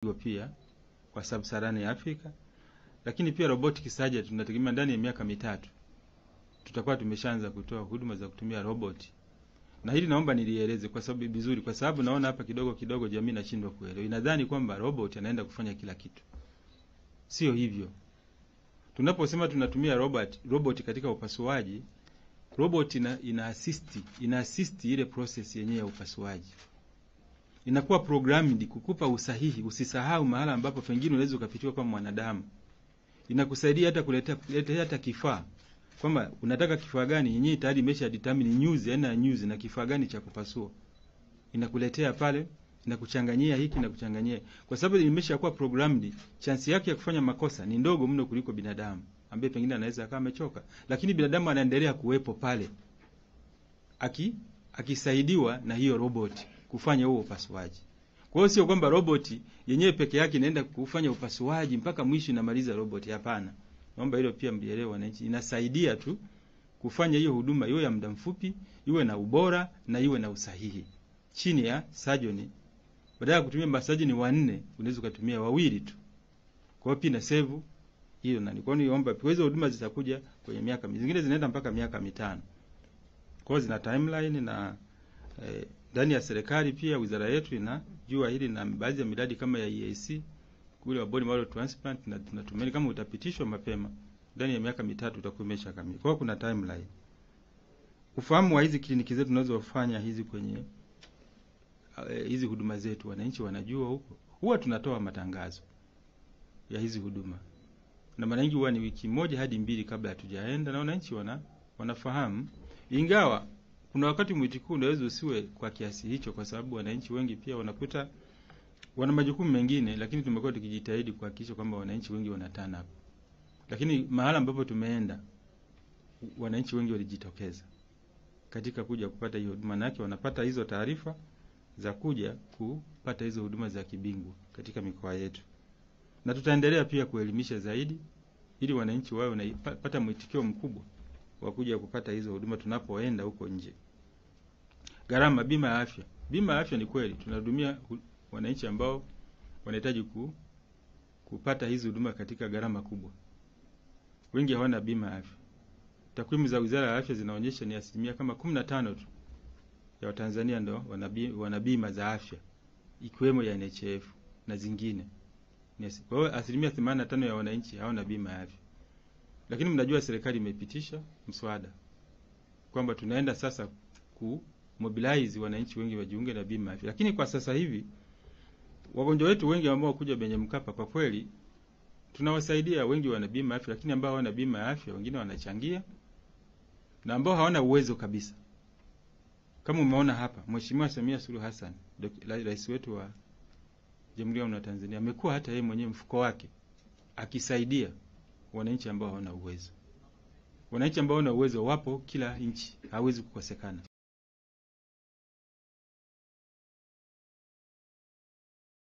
pia kwa Sub-Saharan Afrika, lakini pia robotic surgery tunategemea ndani ya miaka mitatu tutakuwa tumeshaanza kutoa huduma za kutumia roboti. Na hili naomba nilieleze kwa sababu vizuri, kwa sababu naona hapa kidogo jamii inashindwa kuelewa. Inadhani kwamba robot anaenda kufanya kila kitu. Sio hivyo. Tunaposema tunatumia robot katika upasuaji, robot ina assist ile process yenyewe ya upasuaji. Inakuwa programmed kukupa usahihi, usisahau mahala ambapo pengine unaweza ukapitiwa kama mwanadamu. Inakusaidia hata kuletea hata kifaa. Kwamba unataka kifaa gani, yenyewe tayari imesha determine news, aina ya news na kifaa gani cha kupasua. Inakuletea pale, inakuchanganyia hiki na kuchanganyia. Kwa sababu imeshakuwa programmed, chance yake ya kufanya makosa ni ndogo mno kuliko binadamu, ambaye pengine anaweza kama amechoka. Lakini binadamu anaendelea kuwepo pale. Akisaidiwa na hiyo robot kufanya huo upasuaji. Kwa hiyo sio kwamba robot yenyewe peke yake inaenda kufanya upasuaji mpaka mwisho inamaliza robot, hapana. Naomba hilo pia mlielewe wananchi. Inasaidia tu kufanya hiyo huduma iwe ya muda mfupi, iwe na ubora na iwe na usahihi. Chini ya surgeon, badala ya kutumia masurgeon 4, unaweza kutumia 2 tu. Kwa hiyo pia na save hiyo, na niko niomba kwa hizo huduma zitakuja kwenye miaka mingine, zinaenda mpaka miaka 5. Kwa hiyo zina timeline na ndani ya serikali pia wizara yetu inajua hili, na baadhi ya miradi kama ya EAC kule wa bone marrow transplant na tunatumeni kama utapitishwa mapema ndani ya miaka 3 utakuwa umeshakamilika. Kwa hiyo kuna timeline. Ufahamu wa hizi kliniki zetu tunazofanya hizi kwenye hizi huduma zetu, wananchi wanajua huko. Huwa tunatoa matangazo ya hizi huduma. Na mara nyingi huwa ni wiki 1 hadi 2 kabla hatujaenda, na wananchi wanafahamu. Ingawa kuna wakati mwitikio unaweza usiwe kwa kiasi hicho, kwa sababu wananchi wengi pia wanakuta wana majukumu mengine, lakini tumekuwa tukijitahidi kuhakikisha kwamba wananchi wengi wanatana hapo. Lakini mahala ambapo tumeenda, wananchi wengi walijitokeza katika kuja kupata hiyo huduma, nake wanapata hizo taarifa za kuja kupata hizo huduma za kibingwa katika mikoa yetu. Na tutaendelea pia kuelimisha zaidi ili wananchi wao wanapata mwitikio mkubwa wa kuja kupata hizo huduma tunapoenda huko nje. Gharama bima ya afya. Bima ya afya ni kweli tunahudumia wananchi ambao wanahitaji kupata hizo huduma katika gharama kubwa. Wengi hawana bima ya afya. Takwimu za Wizara ya Afya zinaonyesha ni asilimia kama 15 tu ya Watanzania ndio wana bima za afya, ikiwemo ya NHIF na zingine. Kwa hiyo asilimia 85 ya wananchi hawana bima ya afya. Lakini mnajua serikali imepitisha mswada kwamba tunaenda sasa mobilize wananchi wengi wajiunge na bima ya afya. Lakini kwa sasa hivi wagonjwa wetu wengi ambao kuja Benye Mkapa, kwa kweli tunawasaidia, wengi wana bima ya afya, lakini ambao hawana bima ya afya wengine wanachangia, na ambao hawana uwezo kabisa. Kama umeona hapa, Mheshimiwa Samia Suluhu Hassan, rais wetu wa Jamhuri ya Muungano wa Tanzania, amekuwa hata yeye mwenyewe mfuko wake akisaidia wananchi ambao hawana uwezo. Wananchi ambao hawana uwezo wapo kila nchi, hawezi kukosekana.